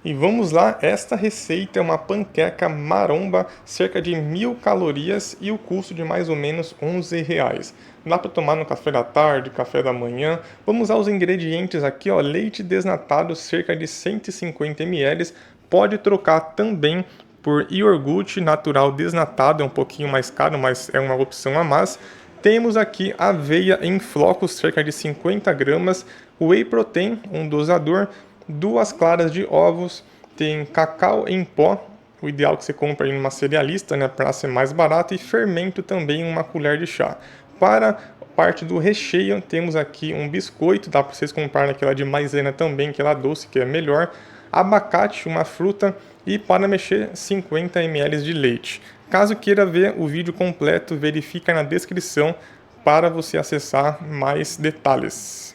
E vamos lá, esta receita é uma panqueca maromba, cerca de 1.000 calorias e o custo de mais ou menos R$ 11. Dá para tomar no café da tarde, café da manhã. Vamos usar os ingredientes aqui, ó, leite desnatado, cerca de 150 ml. Pode trocar também por iogurte natural desnatado, é um pouquinho mais caro, mas é uma opção a mais. Temos aqui aveia em flocos, cerca de 50 gramas, whey protein, um dosador, 2 claras de ovos, tem cacau em pó, o ideal é que você compre em uma cerealista, né, para ser mais barato, e fermento também, 1 colher de chá. Para a parte do recheio, temos aqui um biscoito, dá para vocês comprarem aquela de maisena também, que ela é doce, que é melhor, abacate, uma fruta, e para mexer 50 ml de leite. Caso queira ver o vídeo completo, verifica na descrição para você acessar mais detalhes.